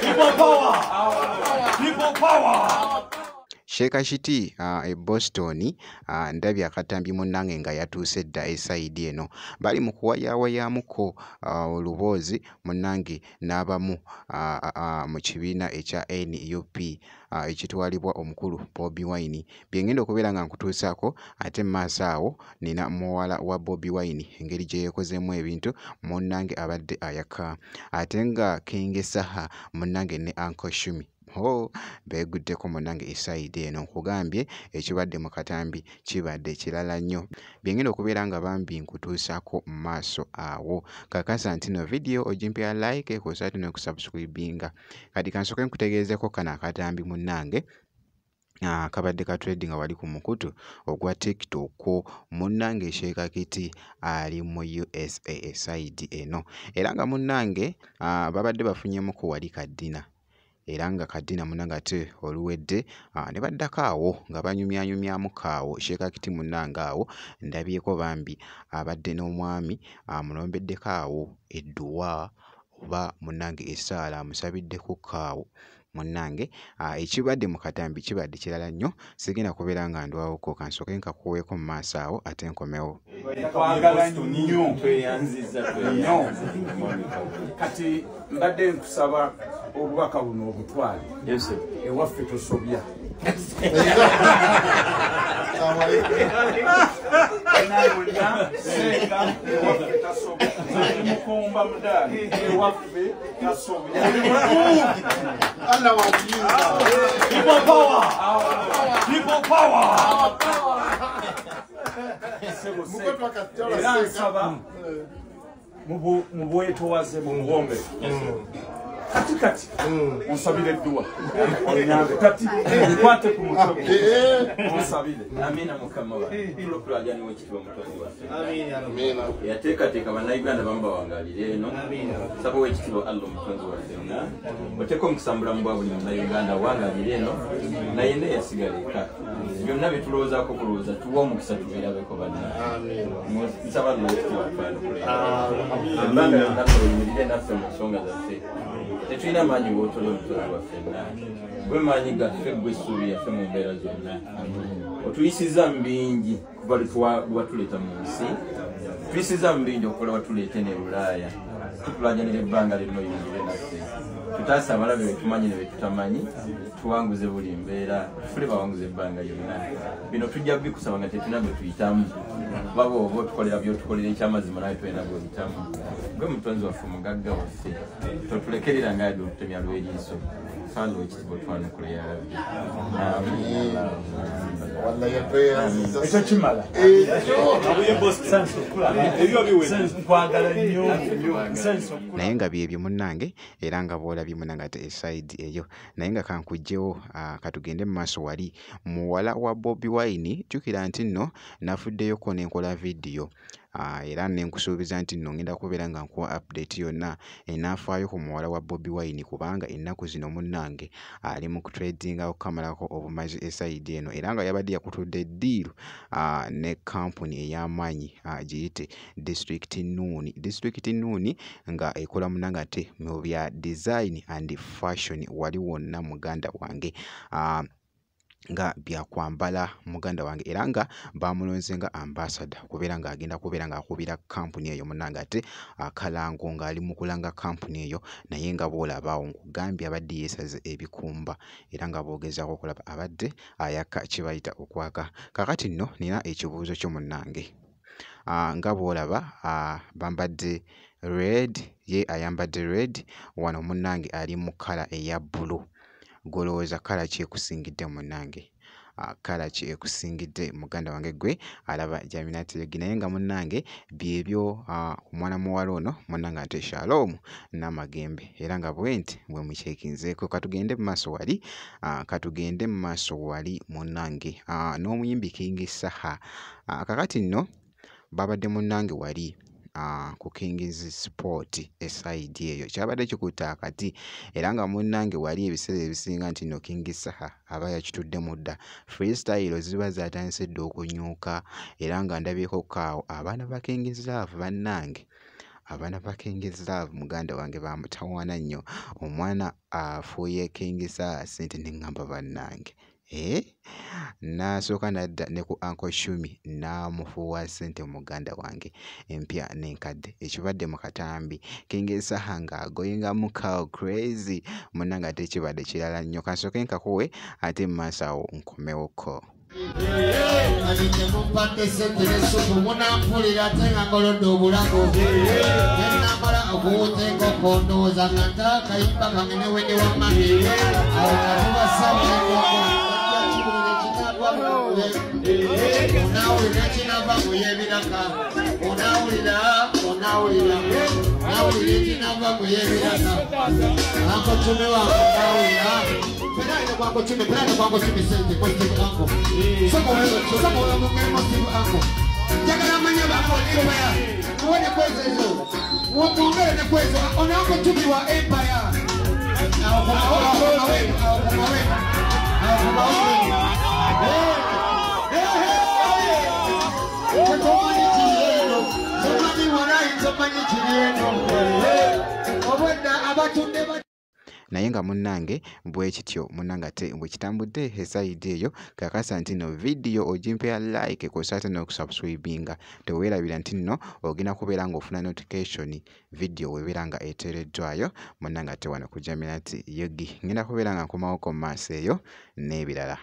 People power. People power. Sheka Shiti e Boston ndabye akatambi munnange nga yatuuse dda esayidi eno bali mu kuwayaawayamuko oluboozi munnange n'abamu mu kibiina ekya NUP ekitwalibwa omukulu Bobi Wine bye ngenda okubeera nga nkutuusaako ate mu maaso awo nina muwala wa Bobi Wine engeri gye yeekozeemu ebintu munnange abadde ayaka ate nga kengesaha munnange ne Uncle Shumi beeguddeko munnange esayidi eno nkugambye ekibadde mu katambi kibadde kirala nnyo bye ngenda okubeera nga bambi nkutuusaako mu maaso awo kakasa nti no vidiyo ogimpya like kosaati n'okusubscribinga kati kansooke nkutegeezeko kano akatambi munnange kabadde ka trading wali ku mukutu ogwa TikTok munnange Sheka Kiti ali mu USA esayidi eno era nga munnange babadde bafunyemu ku wali kaddina era nga kaddina munnange ate oluwedde ne baddako awo nga banyumyanyumyamu kaawo Sheka Kiti munnange awo ndabyeko bambi abadde n'omwami amulombeddeko awo edduwa oba munnange essaala amusabiddeko kaawo munnange ekibadde mu katambi kibadde kirala nnyo sigenda kubeera nga ndwawoko kansooke nkakuweeko mu maaso awo ate nkomewo Kwagala nnyo kati mbadde nkusaba obubaka buno obutwale ewaffe tosobya mukomba mudaali ewaffe tasobya People power! People power! Era nsaba mu bwetowaze bumuwombe kati onsabire edduwa onyambe kati nkwate ku mutwe onsabire amina mukama wa tulo kulajani wekitwa mutonzi waffe yateekateeka bannayuganda bamu bawangalire eno saba wekitibwa allo mutonzi waffe oteeka omukusambula mu bwa buli munnayuganda awangalire eno naye nde yasigala eka byonna bye tulowoozaako kulowooza tuwa omukisa tubeerabeko banna nsaba allo wekitibwa ebbanga lyonna tuyimirire naffe mu nsonga zaffe tetulina maanyi bwotole omutonzi waffenna gwe maanyi gaffe gwe essuubi yaffe mu mbeera zonna otuyisiza mu bingi kuba lwatuleeta mu nsi tuyisiza mu bingi okukola watuleete ne Bulaaya tutulajanira ebbanga lino yingire naffe tutaasa abalabe betumanyi ne betutamanyi tuwanguze buli mbeera tufule bawanguze ebbanga lyonna bino tujja bikusaba nga tetulina bwe tuyitamu baba oba otukolera byotukolera ekyamazima naye tulina bwebitamu gwe mutonzi waffe omugagga waffe totulekerera ngaadi olutemya lw'eriiso falo ekitiibwa twanukula yalabye ekyo kimala nkwagala nnyo naye nga byebyo munnange era nga bwolabye munnange ate esayidi eyo naye nga kankugjewo katugende mu maaso wali muwala wa Bobi Wine jjukira nti nno nafuddeyoko nenkola vidiyo era nenkusuubiza nti nno ngenda kubeera nga nkuwa update yonna enaafaayo ku muwala wa Bobi Wine kubanga ennaku zino munnange ali mu kutradinga okukamalako obumazi esayidi eno era nga yabadde yakutudde eddiiru ne kampuni ey'amaanyi giyite District Noon nga ekola munnange ate mu bya design and fashion wali wonna muganda wange nga byakwambala muganda wange era nga bamulonze nga ambassador kubeera nga agenda kubeera nga akubira kampuni eyo munnange ate akalango ng'ali mu kulanga kampuni eyo naye nga bw'olabaawo nkugambye abadde yeesaze ebikumba era nga boogezaako okulaba abadde ayaka kibayita okwaka kakati nno nina ekibuuzo kyo munnange nga bw'olaba bambadde red ye ayambadde red wano munnange ali mu kala eya blue golowooza kala ki ekusingidde munnange kala ki ekusingidde muganda wange gwe alaba jaminatiregi naye nga munnange byebyo omwana muwala ono munnange ate Shalom n'amagembe era nga bwenti bwe mukyekinzeeko katugende mu maaso wali munnange n'omuyimbi King Saha kakati nno babadde munnange wali ku King's Sport esayidi eyo kyabadde kikutte akati era nga munnange wali ebiseera ebisinga nti no King Saha aba yakitudde mudda freestyle ziba zatandise dda okunyuuka era nga ndabyeko kaawo abaana ba King's Love bannange abaana ba King Love muganda wange bamutawaana nnyo omwana afuuye King sente neŋŋamba bannange n'asooka n'adda ne ku Uncle Shumi n'amufuuwa ssente muganda wange empya n'enkadde ekibadde mu katambi King nga agoyinga mu cow crazy munnange ate ekibadde kirala nnyo kansooke nkakuwe ate mu maaso awo nkomewoko mumpadde sente n'essupu munampulira ate nga ngolodde obulago nenamala okuwuta enkoko ndowooza nga ntaakayimba kange ne wende wammani awo onawulira ekinava mu yebiraka onawulira ekinava mu yebiraka ankocumi wange onawulira Perane kwangu chumi sente positive uncle. Somo wa mungere positive uncle. Jagala manya bako empire. Muone kwezo hizo. Muongere na kwezo. Ona uncle chumi wa empire. Au naye nga munnange bwe kityo munnange ate bwe kitambudde esayidi eyo kakasa nti no vidiyo ogimpera like kosa ate n'okusubscribinga teweerabira nti nno ogenda kubeera ng'ofuna notification vidiyo weebeera nga eteereddwayo munnange ate wano kujamira nti yogi ngenda kubeera nga nkomawoko mu maaso eyo n'ebirala.